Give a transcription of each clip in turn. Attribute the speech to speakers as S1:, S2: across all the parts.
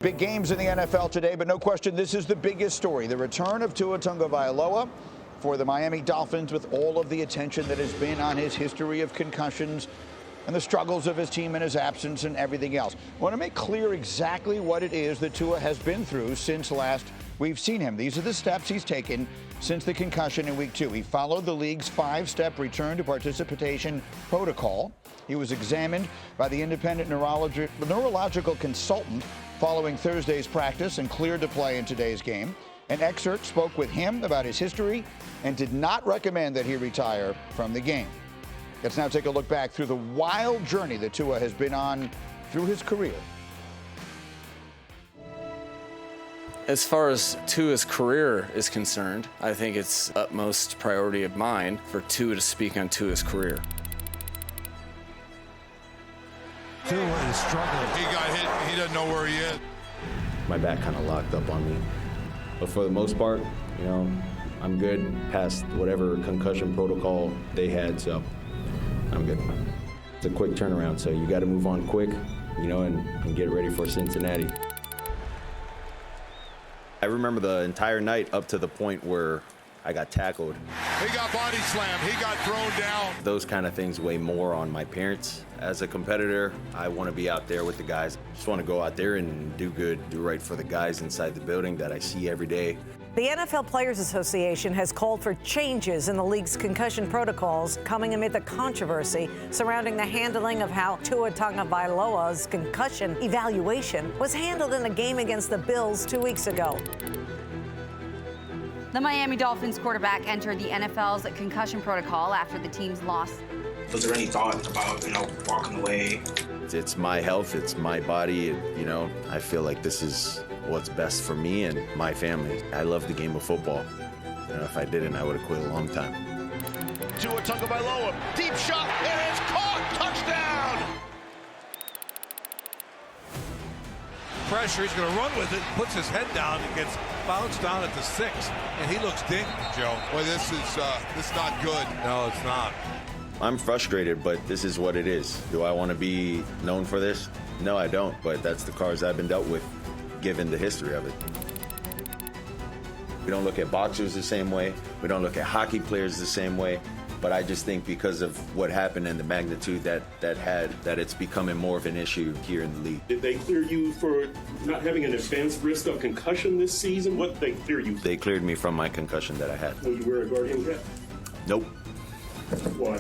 S1: Big games in the NFL today, but no question this is the biggest story. The return of Tua Tagovailoa for the Miami Dolphins, with all of the attention that has been on his history of concussions and the struggles of his team in his absence and everything else. I want to make clear exactly what it is that Tua has been through since last we've seen him. These are the steps he's taken since the concussion in week 2. He followed the league's 5-step return to participation protocol. He was examined by the independent neurological consultant following Thursday's practice and cleared to play in today's game. An excerpt spoke with him about his history and did not recommend that he retire from the game. Let's now take a look back through the wild journey that Tua has been on through his career.
S2: As far as Tua's career is concerned, I think it's utmost priority of mine for Tua to speak on Tua's career.
S3: Tua is struggling.
S4: He got hit. He doesn't know where he is.
S5: My back kind of locked up on me. But for the most part, I'm good past whatever concussion protocol they had, so I'm good. It's a quick turnaround, so you got to move on quick, and get ready for Cincinnati. I remember the entire night up to the point where I got tackled.
S4: He got body slammed. He got thrown down.
S5: Those kind of things weigh more on my parents. As a competitor, I want to be out there with the guys. Just want to go out there and do good, do right for the guys inside the building that I see every day.
S6: The NFL Players Association has called for changes in the league's concussion protocols, coming amid the controversy surrounding the handling of how Tua Tagovailoa's concussion evaluation was handled in a game against the Bills 2 weeks ago.
S7: The Miami Dolphins quarterback entered the NFL's concussion protocol after the team's loss.
S8: Was there any thought about, walking away?
S5: It's my health, it's my body, I feel like this is what's best for me and my family. I love the game of football. If I didn't, I would have quit a long time.
S4: Tua Tagovailoa, deep shot, and it's caught. Touchdown!
S3: Pressure, he's going to run with it, puts his head down and gets bounced down at the 6, and he looks dinged, Joe.
S4: Well, this is not good.
S3: No, it's not.
S5: I'm frustrated, but this is what it is. Do I want to be known for this? No, I don't, but that's the cards I've been dealt with, given the history of it. We don't look at boxers the same way. We don't look at hockey players the same way. But I just think because of what happened and the magnitude that it's becoming more of an issue here in the league.
S9: Did they clear you for not having an advanced risk of concussion this season? What did they clear you?
S5: They cleared me from my concussion that I had.
S9: Will you wear a Guardian hat?
S5: Nope.
S9: Why?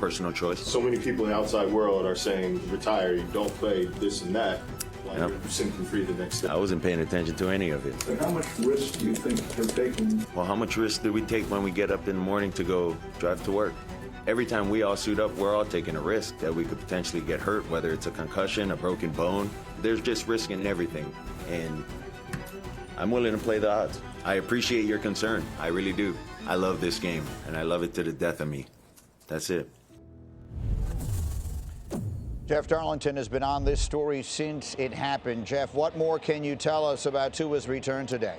S5: Personal choice.
S10: So many people in the outside world are saying, retire, you don't play this and that.
S5: Yep.
S10: Symptom free the next day.
S5: I wasn't paying attention to any of it.
S11: So how much risk do you think you're taking?
S5: Well, how much risk do we take when we get up in the morning to go drive to work? Every time we all suit up, we're all taking a risk that we could potentially get hurt, whether it's a concussion, a broken bone. There's just risk in everything, and I'm willing to play the odds. I appreciate your concern. I really do. I love this game, and I love it to the death of me. That's it.
S1: Jeff Darlington has been on this story since it happened. Jeff, what more can you tell us about Tua's return today?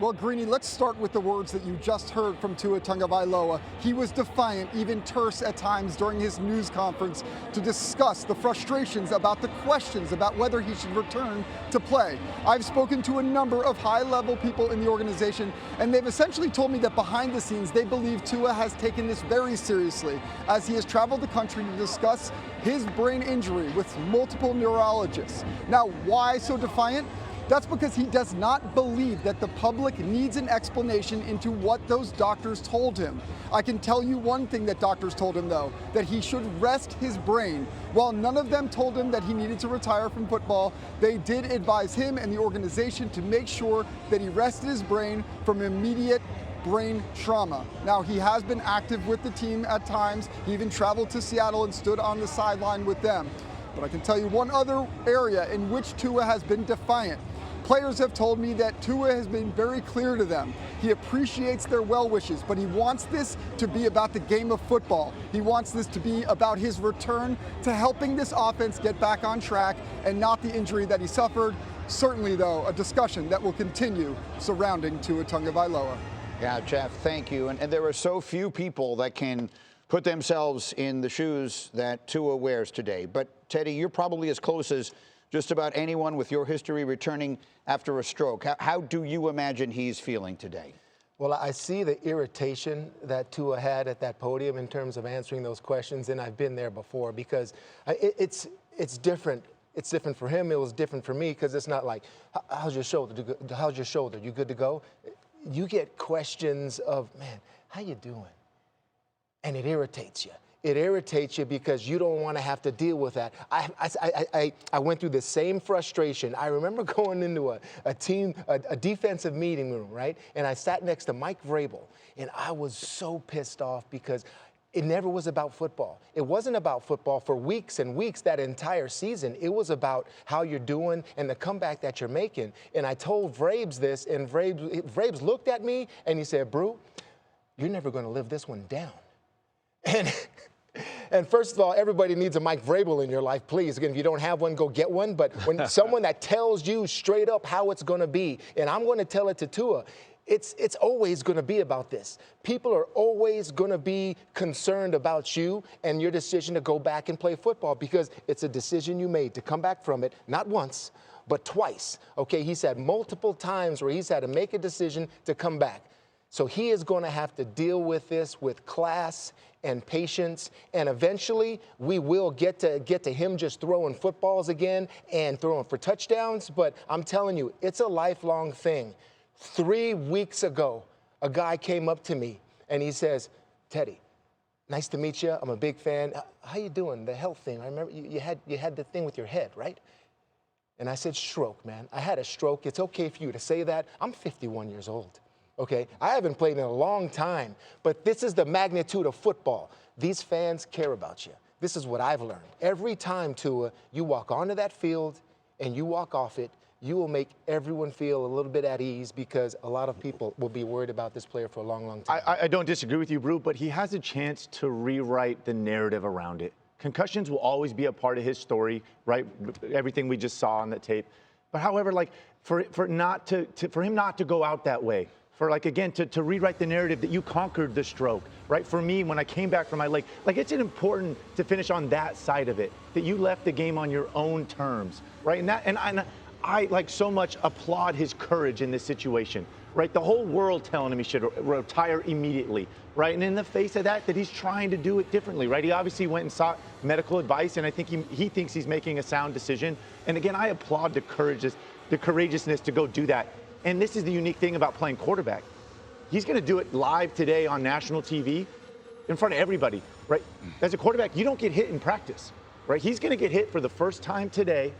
S12: Well, Greeny, let's start with the words that you just heard from Tua Tagovailoa. He was defiant, even terse at times during his news conference to discuss the frustrations about the questions about whether he should return to play. I've spoken to a number of high-level people in the organization, and they've essentially told me that behind the scenes, they believe Tua has taken this very seriously as he has traveled the country to discuss his brain injury with multiple neurologists. Now, why so defiant? That's because he does not believe that the public needs an explanation into what those doctors told him. I can tell you one thing that doctors told him, though, that he should rest his brain. While none of them told him that he needed to retire from football, they did advise him and the organization to make sure that he rested his brain from immediate brain trauma. Now, he has been active with the team at times. He even traveled to Seattle and stood on the sideline with them. But I can tell you one other area in which Tua has been defiant. Players have told me that Tua has been very clear to them. He appreciates their well wishes, but he wants this to be about the game of football. He wants this to be about his return to helping this offense get back on track and not the injury that he suffered. Certainly, though, a discussion that will continue surrounding Tua Tagovailoa.
S1: Yeah, Jeff, thank you. And there are so few people that can put themselves in the shoes that Tua wears today. But, Teddy, you're probably as close as just about anyone with your history returning after a stroke. How do you imagine he's feeling today?
S13: Well, I see the irritation that Tua had at that podium in terms of answering those questions, and I've been there before because it's different. It's different for him. It was different for me because it's not like, how's your shoulder? How's your shoulder? You good to go? You get questions of, man, how you doing? And it irritates you. It irritates you because you don't want to have to deal with that. I went through the same frustration. I remember going into a defensive meeting room, right? And I sat next to Mike Vrabel, and I was so pissed off because it never was about football. It wasn't about football for weeks and weeks that entire season. It was about how you're doing and the comeback that you're making. And I told Vrabes this, and Vrabes looked at me, and he said, Brew, you're never going to live this one down. And first of all, everybody needs a Mike Vrabel in your life, please. Again, if you don't have one, go get one. But when someone that tells you straight up how it's going to be, and I'm going to tell it to Tua, it's always going to be about this. People are always going to be concerned about you and your decision to go back and play football because it's a decision you made to come back from it, not once, but twice. Okay, he's had multiple times where he's had to make a decision to come back. So he is going to have to deal with this with class and patience, and eventually we will get to him just throwing footballs again and throwing for touchdowns. But I'm telling you, it's a lifelong thing. 3 weeks ago, a guy came up to me and he says, Teddy, nice to meet you. I'm a big fan. How you doing? The health thing. I remember you had the thing with your head, right? And I said, stroke, man. I had a stroke. It's okay for you to say that. I'm 51 years old. Okay, I haven't played in a long time, but this is the magnitude of football. These fans care about you. This is what I've learned. Every time, Tua, you walk onto that field and you walk off it, you will make everyone feel a little bit at ease because a lot of people will be worried about this player for a long, long time.
S14: I don't disagree with you, Brew, but he has a chance to rewrite the narrative around it. Concussions will always be a part of his story, right? Everything we just saw on the tape. But however, like for him not to go out that way, for like, again, to rewrite the narrative that you conquered the stroke, right? For me, when I came back from my leg, like it's important to finish on that side of it, that you left the game on your own terms, right? And I like so much applaud his courage in this situation, right? The whole world telling him he should retire immediately, right? And in the face of that he's trying to do it differently, right? He obviously went and sought medical advice, and I think he thinks he's making a sound decision. And again, I applaud the courageousness to go do that. And this is the unique thing about playing quarterback. He's going to do it live today on national TV in front of everybody, right? As a quarterback, you don't get hit in practice, right? He's going to get hit for the first time today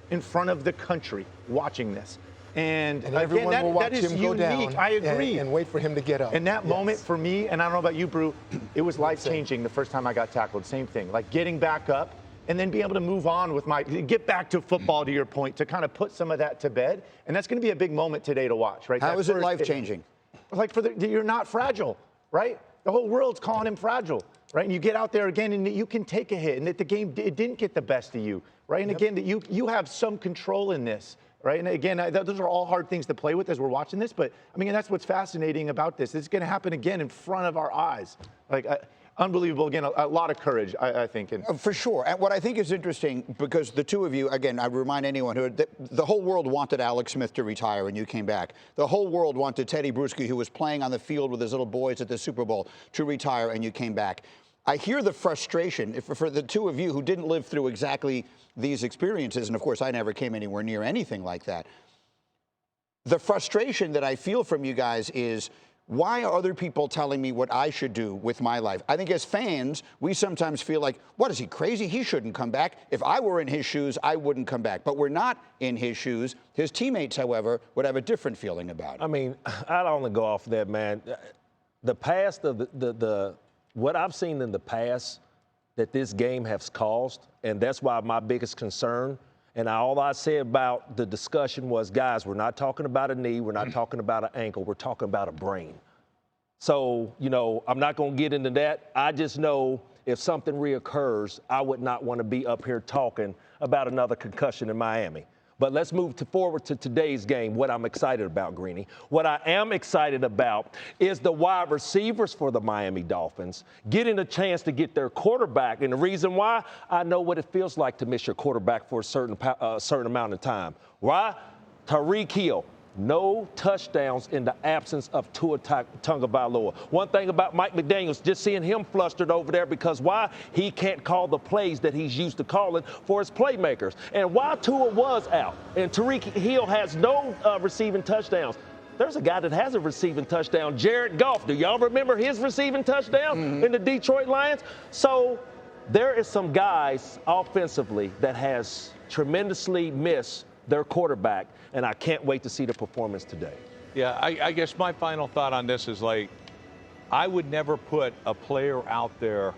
S14: in front of the country watching this. And
S13: everyone
S14: again,
S13: will watch
S14: that is
S13: him go
S14: unique.
S13: down.
S14: I agree.
S13: And wait for him to get up.
S14: And that moment for me, and I don't know about you, Brew, it was life-changing the first time I got tackled. Same thing, like getting back up and then be able to move on with get back to football, to your point, to kind of put some of that to bed. And that's going to be a big moment today to watch, right?
S1: How is it life-changing?
S14: Like you're not fragile, right? The whole world's calling him fragile, right? And you get out there again and you can take a hit, and that the game, it didn't get the best of you, right? And again, that you have some control in this, right? And again, those are all hard things to play with as we're watching this, but I mean, that's what's fascinating about this. It's going to happen again in front of our eyes. Like, unbelievable. Again, a lot of courage, I think.
S1: For sure. And what I think is interesting, because the two of you, again, I remind anyone who, the whole world wanted Alex Smith to retire and you came back. The whole world wanted Tedy Bruschi, who was playing on the field with his little boys at the Super Bowl, to retire and you came back. I hear the frustration for the two of you who didn't live through exactly these experiences, and of course I never came anywhere near anything like that. The frustration that I feel from you guys is, why are other people telling me what I should do with my life? I think as fans, we sometimes feel like, what, is he crazy? He shouldn't come back. If I were in his shoes, I wouldn't come back. But we're not in his shoes. His teammates, however, would have a different feeling about it.
S15: I mean, I'd only go off that, man. The past of what I've seen in the past that this game has caused, and that's why my biggest concern, and all I said about the discussion was, guys, we're not talking about a knee, we're not talking about an ankle, we're talking about a brain. So, you know, I'm not going to get into that. I just know if something reoccurs, I would not want to be up here talking about another concussion in Miami. But let's move forward to today's game, what I'm excited about, Greeny. What I am excited about is the wide receivers for the Miami Dolphins getting a chance to get their quarterback. And the reason why, I know what it feels like to miss your quarterback for a certain amount of time. Why? Tyreek Hill. No touchdowns in the absence of Tua Tagovailoa. One thing about Mike McDaniels, just seeing him flustered over there because why? He can't call the plays that he's used to calling for his playmakers. And while Tua was out and Tyreek Hill has no receiving touchdowns, there's a guy that has a receiving touchdown, Jared Goff. Do y'all remember his receiving touchdown in the Detroit Lions? So there is some guys offensively that has tremendously missed their quarterback, and I can't wait to see the performance today.
S3: Yeah, I guess my final thought on this is like, I would never put a player out there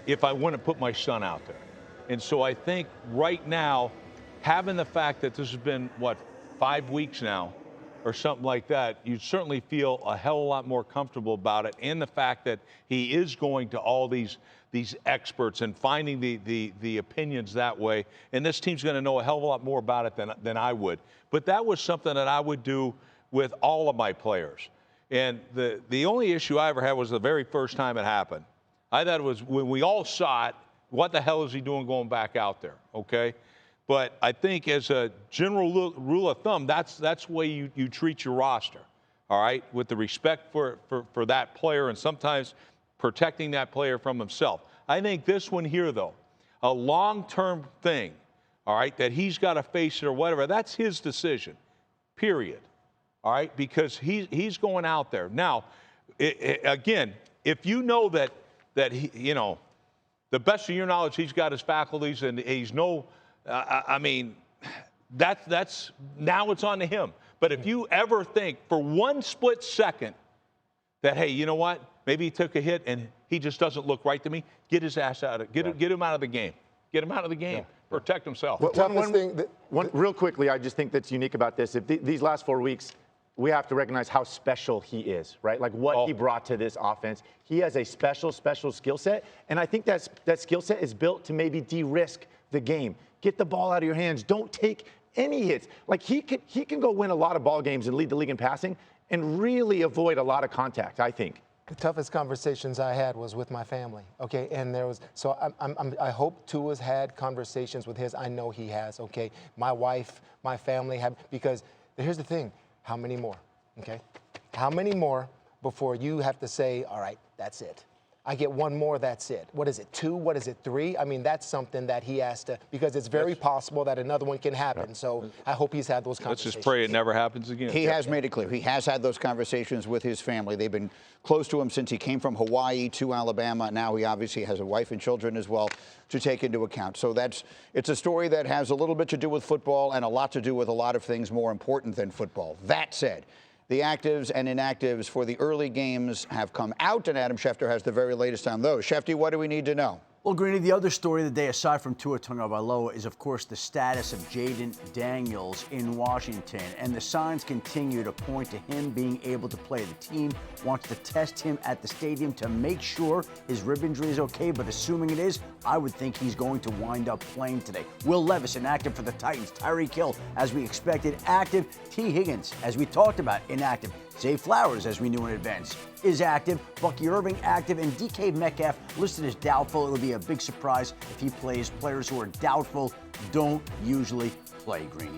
S3: if I wouldn't put my son out there. And so I think right now, having the fact that this has been, 5 weeks now or something like that, you certainly feel a hell of a lot more comfortable about it. And the fact that he is going to all these experts and finding the opinions that way. And this team's going to know a hell of a lot more about it than I would. But that was something that I would do with all of my players. And the only issue I ever had was the very first time it happened. I thought it was when we all saw it, what the hell is he doing going back out there, okay? But I think as a general rule of thumb, that's the way you treat your roster, all right, with the respect for that player and sometimes protecting that player from himself. I think this one here, though, a long-term thing, all right, that he's got to face it or whatever, that's his decision, period, all right, because he's going out there. Now, again, if you know that he, you know, the best of your knowledge, he's got his faculties and he's I mean, that's now it's on to him. But if you ever think for one split second that, hey, you know what, maybe he took a hit and he just doesn't look right to me, get his ass out of it. Get him out of the game. Get him out of the game. Yeah. Protect himself.
S14: Real quickly, I just think that's unique about this. If these last 4 weeks, we have to recognize how special he is, right? Like what he brought to this offense. He has a special skill set, and I think that skill set is built to maybe de-risk the game. Get the ball out of your hands. Don't take any hits. Like he can go win a lot of ball games and lead the league in passing and really avoid a lot of contact, I think.
S13: The toughest conversations I had was with my family, okay? And there was, so I hope Tua's had conversations with his. I know he has, okay? My wife, my family have, because here's the thing. How many more, okay? How many more before you have to say, all right, that's it? I get one more, that's it. What is it, 2? What is it, 3? I mean, that's something that he has to, because it's very possible that another one can happen. So I hope he's had those conversations.
S3: Let's just pray it never happens again.
S1: He has made it clear. He has had those conversations with his family. They've been close to him since he came from Hawaii to Alabama. Now he obviously has a wife and children as well to take into account. So it's a story that has a little bit to do with football and a lot to do with a lot of things more important than football. That said, the actives and inactives for the early games have come out, and Adam Schefter has the very latest on those. Shefty, what do we need to know?
S16: Well, Greeny, the other story of the day, aside from Tua Tagovailoa, is, of course, the status of Jaden Daniels in Washington. And the signs continue to point to him being able to play. The team wants to test him at the stadium to make sure his rib injury is okay. But assuming it is, I would think he's going to wind up playing today. Will Levis, inactive for the Titans. Tyreek Hill, as we expected, active. T. Higgins, as we talked about, inactive. Zay Flowers, as we knew in advance, is active. Bucky Irving active, and DK Metcalf listed as doubtful. It'll be a big surprise if he plays. Players who are doubtful don't usually play, Greeny.